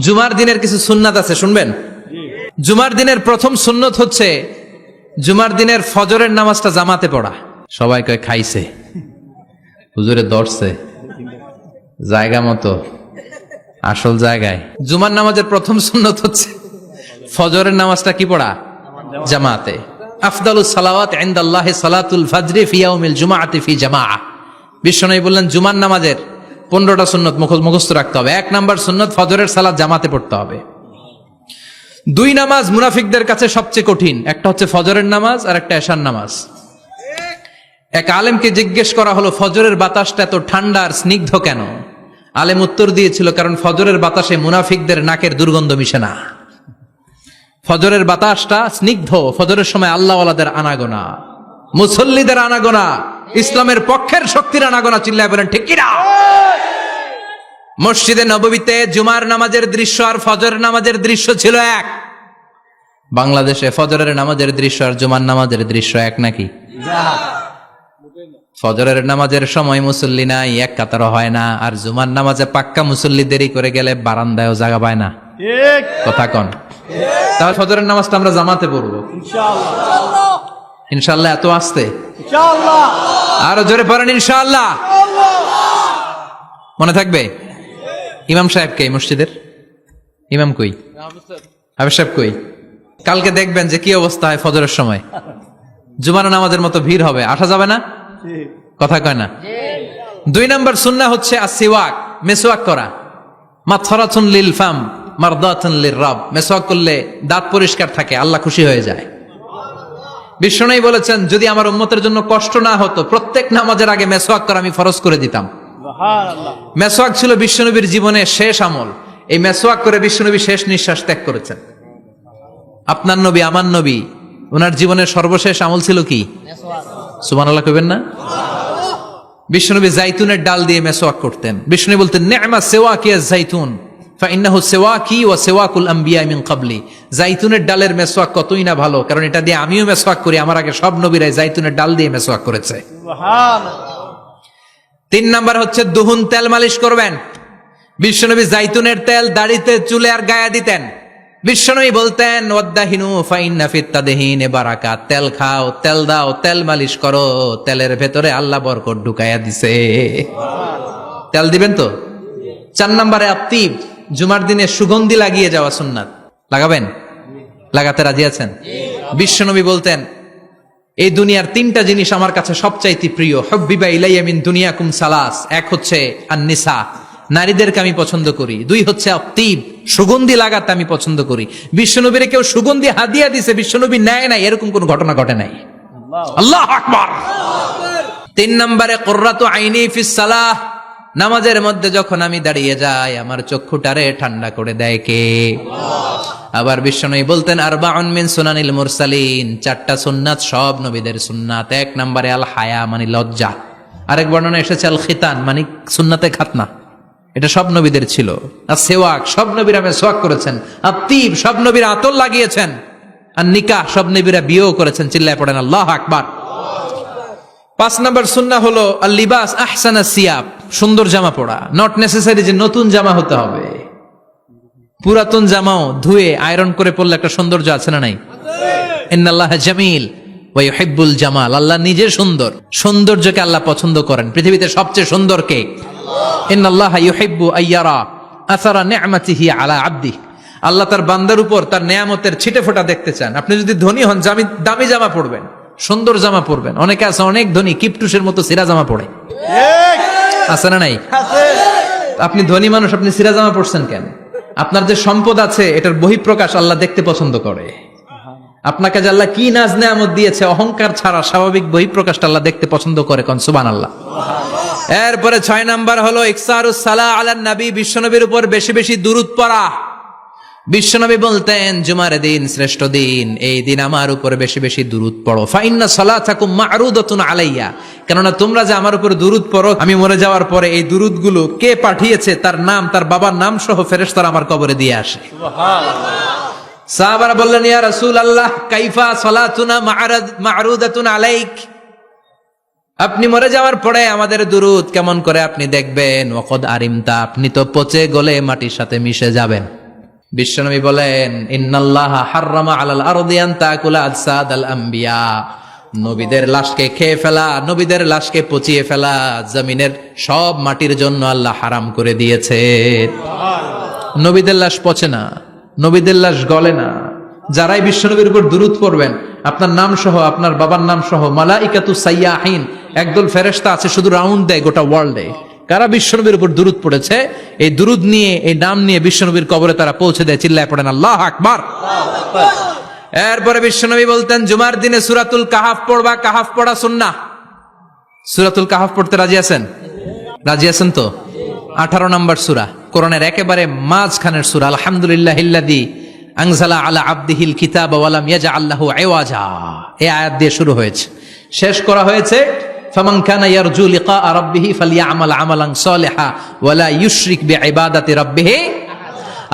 জুমার দিনের কিছু সুন্নাত আছে, শুনবেন? জুমার দিনের প্রথম সুন্নত হচ্ছে জুমার দিনের ফজরের নামাজটা জামাতে পড়া। সবাই কয় খাইছে, হুজুরে দর্শে জায়গা মতো আসল জায়গায়। জুমার নামাজের প্রথম সুন্নত হচ্ছে ফজরের নামাজটা কি পড়া? জামাতে। আফদালুস সালাওয়াত ইনদাল্লাহি সালাতুল ফাজরি ফি ইয়াউমিল জুমআতি ফি জামাআহ। বিশ্বনবী বললেন জুমার নামাজের 15টা সুন্নত মুখস্থ রাখতে হবে। 1 নাম্বার সুন্নত ফজরের সালাত জামাতে পড়তে হবে। 2 নামাজ মুনাফিকদের কাছে সবচেয়ে কঠিন, একটা হচ্ছে ফজরের নামাজ আর একটা এশার নামাজ। এক আলেমকে জিজ্ঞেস করা হলো ফজরের বাতাসটা এত ঠান্ডা আর স্নিগ্ধ কেন? আলেম উত্তর দিয়েছিল কারণ ফজরের বাতাসে মুনাফিকদের নাকের দুর্গন্ধ মিশে না। ফজরের বাতাসটা স্নিগ্ধ, ফজরের সময় আল্লাহওয়ালাদের আনাগোনা, মুসল্লিদের আনাগোনা, ইসলামের পক্ষের শক্তির আনাগোনা। চিল্লায় বলেন ঠিক কিনা? মসজিদে নববীতে জুমার নামাজের দৃশ্য আর ফজরের নামাজের দৃশ্য ছিল এক। বাংলাদেশে ফজরের নামাজের দৃশ্য আর জুমার নামাজের দৃশ্য এক নাকি? ফজরের নামাজের সময় মুসল্লি নাই, এক কাতারও হয় না, আর জুমার নামাজে পাক্কা মুসল্লি দেরি করে গেলে বারান্দায়ও জায়গা পায় না। কথা কন? তাহলে ফজরের নামাজটা আমরা জামাতে পড়বো ইনশাআল্লাহ। ইনশাআল্লাহ এত আসতে ইনশাআল্লাহ, আরো জোরে পড়েন ইনশাআল্লাহ। মনে থাকবে? ইমাম সাহেব কে? মসজিদের ইমাম কই? হাফেজ সাহেব কই? কালকে দেখবেন যে কি অবস্থা হয় ফজরের সময়। জুমার নামাজের মতো ভিড় হবে, আসা যাবে না। কথা কয় না? 2 নাম্বার সুন্নাহ হচ্ছে আসিওয়াক, মেসওয়াক করা। মাতফারাতুন লিল ফাম মারদাতুন লিররাব। মেসওয়াক করলে দাঁত পরিষ্কার থাকে, আল্লাহ খুশি হয়ে যায়। বিশ্বনবী বলেছেন যদি আমার উম্মতের জন্য কষ্ট না হতো প্রত্যেক নামাজের আগে মেসওয়াক করা আমি ফরজ করে দিতাম। মেসওয়াক ছিল বিশ্বনবীর জীবনের শেষ আমল। এই মেসওয়াক করে বিশ্বনবী শেষ নিঃশ্বাস ত্যাগ করেছেন। আপনার নবী, আমার নবী, ওনার জীবনের সর্বশেষ আমল ছিল কি? সুবহানাল্লাহ কইবেন না? বিশ্বনবী জাইতুনের ডাল দিয়ে মেসওয়াক করতেন। বিশ্বনবী বলতেন নি'মা সিওয়াকিয়া জাইতুন ফাইন্নাহু সিওয়াকি ওয়া সিওয়াকুল আম্বিয়া মিন ক্বাবলি। জাইতুনের ডালের মেসওয়াক কতই না ভালো, কারণ এটা দিয়ে আমিও মেসওয়াক করি, আমার আগে সব নবীরাই জাইতুনের ডাল দিয়ে মেসওয়াক করেছে। সুবহানাল্লাহ। 3 নাম্বার হচ্ছে দুহুন, তেল মালিশ করবেন। বিশ্বনবী জাইতুনের তেল দাড়িতে, চুলে আর গায়ে দিতেন। বিশ্বনবী বলতেন ওয়াদ্দাহিনু ফাইন্না ফিত তাদহিনে বারাকাত। তেল খাও, তেল দাও, তেল মালিশ করো, তেলের ভেতরে আল্লাহ বরকত ঢুকাইয়া দিছে। তেল দিবেন তো? 4 নাম্বারে আত্তিব, জুমার দিনে সুগন্ধি লাগিয়ে যাওয়া সুন্নাত। লাগাবেন? লাগাতে রাজি আছেন? বিশ্বনবী বলতেন এই দুনিয়ার 3টা জিনিস আমার কাছে সবচাইতে প্রিয়। হুব্বিবা ইলাইয়া মিন দুনিয়াকুম সালাস। 1 হচ্ছে আন-নিসা, নারীদেরকে আমি পছন্দ করি। 2 হচ্ছে আত্তিব, সুগন্ধি লাগাতে আমি পছন্দ করি। বিশ্বনবীরে কেউ সুগন্ধি হাদিয়া দিছে, বিশ্বনবী নেয় নাই, এরকম কোন ঘটনা ঘটে নাই। আল্লাহু আকবার। 3 নম্বরে কুররাতু আইনি ফিস সালাহ। নামাজের মধ্যে যখন আমি দাঁড়িয়ে যাই আমার চক্ষুটারে ঠান্ডা করে দেয় কে? আবার বিশ্বনবী বলতেন আরবাউন মিন সুনানিল মুরসালিন। 4টা সুন্নাত সব নবীদের সুন্নাত। 1 নম্বরে আল হায়া মানে লজ্জা। আরেক বর্ণনা এসেছে আল খিতান মানে সুন্নাতে খাতনা, এটা সব নবীদের ছিল। আর সেওয়াক, সব নবীরা মেসওয়াক করেছেন। আত্তিব, সব নবীরা আতর লাগিয়েছেন। আর নিকাহ, সব নবীরা বিয়েও করেছেন। চিল্লায় পড়েন আল্লাহু আকবার। 5 নম্বর সুন্নাহ হলো আল লিবাস আহসানা সিয়াব, সুন্দর জামা পরা। নট নেসেসারি যে নতুন জামা হতে হবে, পুরাতন জামাও ধুয়ে আয়রন করে পরলে একটা সৌন্দর্য আছে না নাই? ইন্নাল্লাহা জামিল ওয়া ইউহিব্বুল জামাল। আল্লাহ নিজে সুন্দর, সৌন্দর্যকে আল্লাহ পছন্দ করেন। পৃথিবীতে সবচেয়ে সুন্দর কে? ইন্নাল্লাহা ইউহিব্বু আইয়ারা আসারা নি'মাতিহি আলা আবদি। আল্লাহ তার বান্দার উপর তার নেয়ামতের ছিটেফোঁটা দেখতে চান। আপনি যদি ধনী হন দামি জামা পরবেন, সুন্দর জামা পরবেন। অনেকে আছে অনেক ধনী কিপটুসের মতো সিরা জামা পরে, আছে না নাই? আপনি ধনী মানুষ, আপনি সিরা জামা পরছেন কেন? আপনার যে সম্পদ আছে এটার বহিঃপ্রকাশ আল্লাহ দেখতে পছন্দ করে। আপনাকে যে আল্লাহ কি নাজ নেয়ামত দিয়েছে, অহংকার ছাড়া স্বাভাবিক বহিঃপ্রকাশটা আল্লাহ দেখতে পছন্দ করে। কোন সুবহানাল্লাহ। এরপরে 6 নাম্বার হলো ইকসারুস সালাহ আলান নবী, বিশ্বনবীর উপর বেশি বেশি দুরূদ পড়া। বিশ্বনবী বলতেন জুমার দিন শ্রেষ্ঠ দিন, এই দিন আমার উপর বেশি বেশি দুরূদ পড়ো। ফাইন্না সালাতাকুম মা'রুদাতুন আলাইয়া। কেননা তোমরা যে আমার উপর দুরূদ পড়ো, আমি মরে যাওয়ার পরে এই দুরূদগুলো কে পাঠিয়েছে তার নাম, তার বাবার নাম সহ ফেরেশতারা আমার কবরে দিয়ে আসে। সুবহানাল্লাহ। সাহাবারা বললেন ইয়া রাসূলুল্লাহ কাইফা সালাতুনা মা'রুদাতুন আলাইক। আপনি মরে যাওয়ার পরে আমাদের দুরূদ কেমন করে আপনি দেখবেন? ওয়াকাদ আরিমতা, আপনি তো পচে গলে মাটির সাথে মিশে যাবেন। বিশ্বনবী বলেন, ইন্নাল্লাহা হাররামা আলাল আরদি আন তাকুলা আজসাদাল আম্বিয়া, নবীদের লাশকে খেয়ে ফেলা, নবীদের লাশকে পচিয়ে ফেলা জমিনের সব মাটির জন্য আল্লাহ হারাম করে দিয়েছে। নবীদের লাশ পচে না, নবীদের লাশ গলে না। যারাই বিশ্বনবীর উপর দুরূদ পড়বেন, আপনার নাম সহ, আপনার বাবার নাম সহ, মালাইকাতু সাইয়াহিন, একদল ফেরেশতা আছে শুধু রাউন্ড দেয় গোটা ওয়ার্ল্ডে। কারা বিশ্বনবীর উপর দুরূদ পড়েছে, এই দুরূদ নিয়ে, এই নাম নিয়ে বিশ্বনবীর কবরে তারা পৌঁছে দেয়। চিল্লায় পড়েন আল্লাহু আকবার। এরপরে বিশ্বনবী বলতেন, জুমার দিনে সূরাতুল কাহাফ পড়বা, কাহাফ পড়া সুন্নাহ। সূরাতুল কাহাফ পড়তে রাজি আছেন? রাজি আছেন তো? 18 নম্বর সূরা, কোরআনের একেবারে মাঝখানের সূরা। আলহামদুলিল্লাহিল্লাযী আনজালা আলা আবদিহিল কিতাবা ওয়া লাম ইয়াজআল লাহু ইওয়াজা, এই আয়াত দিয়ে শুরু হয়েছে, শেষ করা হয়েছে ফামান কানা ইয়ারজু লিকা রাব্বিহি ফালইয়ামাল আমালান সালিহা ওয়া লা ইউশরিক বিইবাদাতি রাব্বিহি।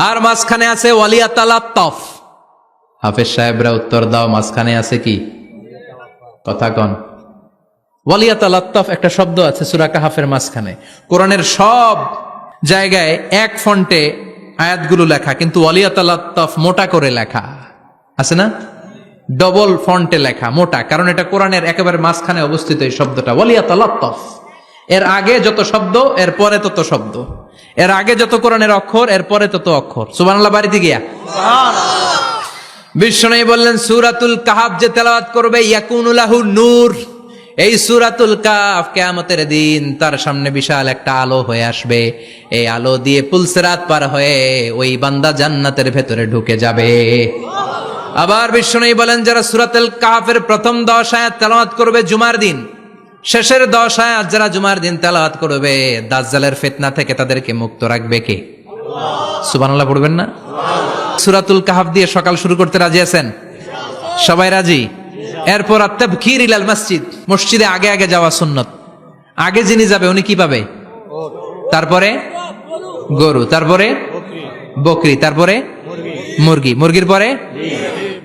আর মাঝখানে আছে ওয়ালিয়াতালাত্তাফ। হাফেজ সাহেবরা উত্তর দাও, মাঝখানে আছে কি? কথা কন। ওয়ালিয়াতালাত্তাফ একটা শব্দ আছে সূরা কাহাফের মাঝখানে। কোরআনের সব জায়গায় এক ফন্টে আয়াতগুলো লেখা, কিন্তু ওয়ালিয়াতালাত্তাফ মোটা করে লেখা আছে না? ডবল ফন্টে লেখা, মোটা, কারণ এটা কোরআনের একেবারে মাঝখানে অবস্থিত এই শব্দটা ওয়ালিয়াতালাত্তাফ। এর আগে যত শব্দ, এর পরে তত শব্দ, এর আগে যত কোরআনের অক্ষর, এর পরে তত অক্ষর। সুবহানাল্লাহ বাড়িতে গিয়া বিশ্বনবী বললেন, সূরাতুল কাহাফ যে তেলাওয়াত করবে ইয়াকুনু লাহু নূর, এই সূরাতুল কাহাফ কিয়ামতের দিন তার সামনে বিশাল একটা আলো হয়ে আসবে। এই আলো দিয়ে পুলসিরাত পার হয়ে ওই বান্দা জান্নাতের ভেতরে ঢুকে যাবে। আবার বিশ্বনবী বলেন, যারা সূরাতুল কাহাফের প্রথম 10 আয়াত তেলাওয়াত করবে জুমার দিন, শেষের 10 আয়াত যারা জুমার দিন তেলাওয়াত করবে, দাজ্জালের ফিতনা থেকে তাদেরকে মুক্ত রাখবে কে? সুবহানাল্লাহ পড়বেন না? সূরাতুল কাহাফ দিয়ে সকাল শুরু করতে রাজি আছেন? সবাই রাজি? এরপর আত-তাবকির ইলাল মসজিদ, মসজিদে আগে আগে যাওয়া সুন্নত। আগে যিনি যাবে উনি কি পাবে? তারপরে গরু, তারপরে বকরি, তারপরে মুরগি, মুরগির পরে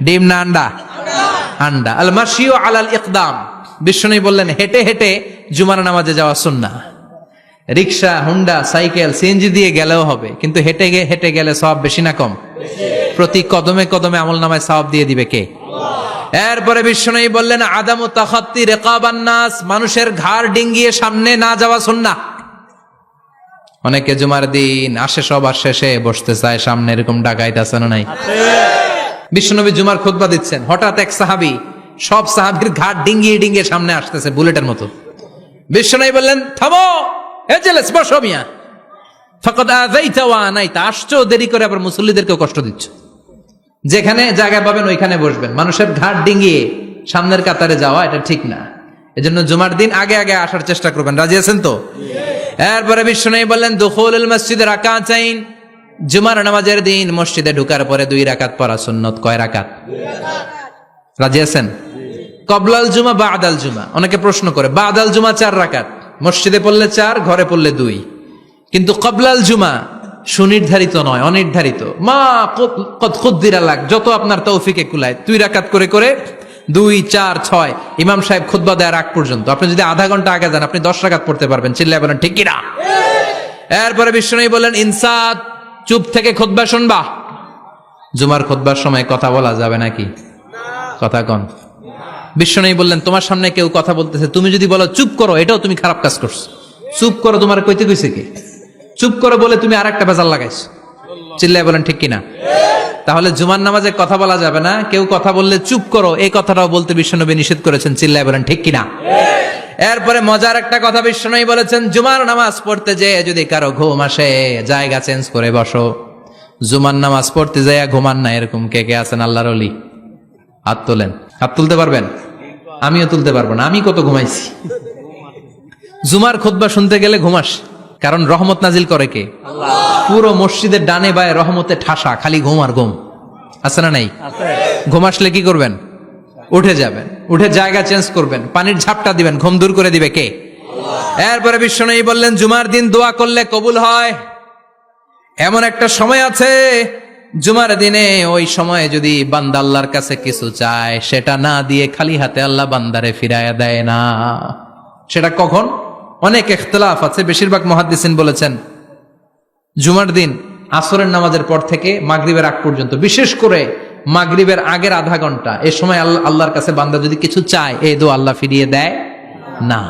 ডিম না আন্ডা? আন্ডা। আল মাশিউ আলাল ইকদাম, বিশ্বনবী বললেন হেঁটে হেঁটে জুমার নামাজে যাওয়া সুন্নাহ। রিকশা, হুন্ডা, সাইকেল, সিএনজি দিয়ে গেলেও হবে, কিন্তু হেঁটে হেঁটে গেলে সওয়াব বেশি না কম? প্রতি কদমে কদমে আমল নামায় সওয়াব দিয়ে দিবে কে? এরপরে বিশ্বনবী বললেন, আদামু তাখাত্তি রিকাবান নাস, মানুষের ঘাড় ডিঙ্গিয়ে সামনে না যাওয়া সুন্নাহ। অনেকে জুমার দিন আসে, সবার শেষে বসতে চায় সামনে, এরকম ডাকাইত আছে না নাই? বিশ্বনবী জুমার খুতবা দিচ্ছেন, হঠাৎ এক সাহাবী সব সাহাবীর ঘাড় ডিঙ্গিয়ে ডিঙ্গিয়ে সামনে আসতেছে বুলেটের মতো। বিশ্বনবী বললেন, থামো, এজেলেস, বসো মিয়া, ফাকাদ আযাইতা ওয়া আনাইতা, আসছো দেরি করে, আবার মুসল্লিদেরকেও কষ্ট দিচ্ছ। যেখানে জায়গা পাবেন ওইখানে বসবেন, মানুষের ঘাড় ডিঙ্গিয়ে সামনের কাতারে যাওয়া এটা ঠিক না। এজন্য জুমার দিন আগে আগে আসার চেষ্টা করবেন। রাজি আছেন তো? এরপরে বিশ্বনবী বললেন, দুখুলুল মসজিদে রাকাতাইন, জুমার নামাজের দিন মসজিদে ঢোকার পরে 2 রাকাত পড়া সুন্নত। কয় রাকাত? রাজি আছেন? কবলাল জুমা, বাদাল জুমা। অনেকে প্রশ্ন করে, বাদাল জুমা 4 রাকাত, মসজিদে পড়লে 4, ঘরে পড়লে 2, কিন্তু কবলাল জুমা সুনির্ধারিত নয়, অনির্ধারিত। মা কদ খুদ্দিরা লাক, যত আপনার তৌফিকে কুলায়, 2 রাকাত করে করে 2, 4, 6 ইমাম সাহেব খুতবা দেওয়ার আগ পর্যন্ত। আপনি যদি আধা ঘন্টা আগে যান, আপনি 10 রাকাত পড়তে পারবেন। চিল্লায় বলেন ঠিক কিনা? এরপরে বিশ্বনবী বলেন, ইনসাত, চুপ থেকে খুতবা শুনবা। জুমার খুতবার সময় কথা বলা যাবে নাকি? কথা কন। বিশ্বনবী বললেন, তোমার সামনে কেউ কথা বলতেছে, তুমি যদি বলো চুপ করো, এটাও তুমি খারাপ কাজ করছো। চুপ করো তোমার কইতে কইছে কে? চুপ করো বলে তুমি আরেকটা ভেজাল লাগাইছো। চিল্লায় বলেন ঠিক কিনা? তাহলে জুমার নামাজে কথা বলা যাবে না, কেউ কথা বললে চুপ করো, এই কথাটাও বলতে বিশ্বনবী নিষেধ করেছেন। চিল্লায় বলেন ঠিক কিনা? এরপরে মজার একটা কথা বিশ্বনবী বলেছেন, জুমার নামাজ পড়তে যেয়ে যদি কারো ঘুম আসে, জায়গা চেঞ্জ করে বসো। জুমার নামাজ পড়তে যেয়ে ঘুমান না, এরকম কে কে আছেন আল্লাহর ওলি? হাত তোলেন। হাত তুলতে পারবেন? আমিও তুলতে পারবো না, আমি কত ঘুমাইছি। জুমার খুতবা শুনতে গেলে ঘুমাস, কারণ রহমত নাজিল করে কে? আল্লাহ। পুরো মসজিদের ডানে বায়ে রহমতে ঠাসা, খালি ঘুম আর ঘুম। আছে না নাই? ঘুম আসলে কি করবেন? উঠে যাবেন, উঠে জায়গা চেঞ্জ করবেন, পানির ঝাপটা দিবেন, ঘুম দূর করে দিবে কে? এরপরে বিশ্বনবী বললেন, জুমার দিন দোয়া করলে কবুল হয়। এমন একটা সময় আছে জুমার দিনে, ওই সময়ে যদি বান্দা আল্লাহর কাছে কিছু চায়, সেটা না দিয়ে খালি হাতে আল্লাহ বান্দারে ফিরাইয়া দেয় না। সেটা কখন? অনেক ইখতিলাফ আছে, বেশিরভাগ মুহাদ্দিসিন বলেছেন জুমার দিন আসরের নামাজের পর থেকে মাগরিবের আগ পর্যন্ত, বিশেষ করে মাগরিবের আগের আধা ঘন্টা, এই সময় আল্লাহর কাছে বান্দা যদি কিছু চায়, এই দোয়া আল্লাহ ফিরিয়ে দেয় না।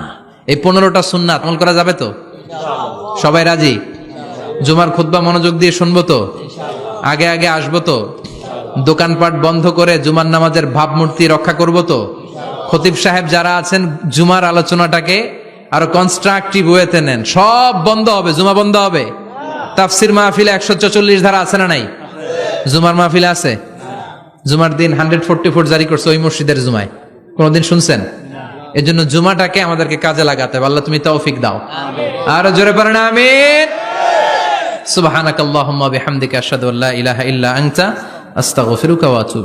এই 15টা সুন্নাত আমল করা যাবে তো? সবাই রাজি? জুমার খুতবা মনোযোগ দিয়ে শুনবো তো? আগে আগে আসবো তো? দোকানপাট বন্ধ করে জুমার নামাজের ভাবমূর্তি রক্ষা করব তো? খতিব সাহেব যারা আছেন, জুমার আলোচনাটাকে আরো কনস্ট্রাকটিভ ওয়েতে নেন। সব বন্ধ হবে, জুমা বন্ধ হবে। তাফসির মাহফিলে 144 ধারা আছে না নাই? জুমার মাহফিলে আছে? জুমার দিন 144 জারি করছে ওই মসজিদের জুমায়, কোনদিন শুনছেন? এর জন্য জুমাটাকে আমাদেরকে কাজে লাগাতে হবে। আল্লাহ তুমি তৌফিক দাও। আর জোরে পড়েন আমিন। সুবহানাকাল্লাহুম্মা বিহামদিকা আশহাদু আল্লা ইলাহা ইল্লা আনতা আস্তাগফিরুকা ওয়া আতুবু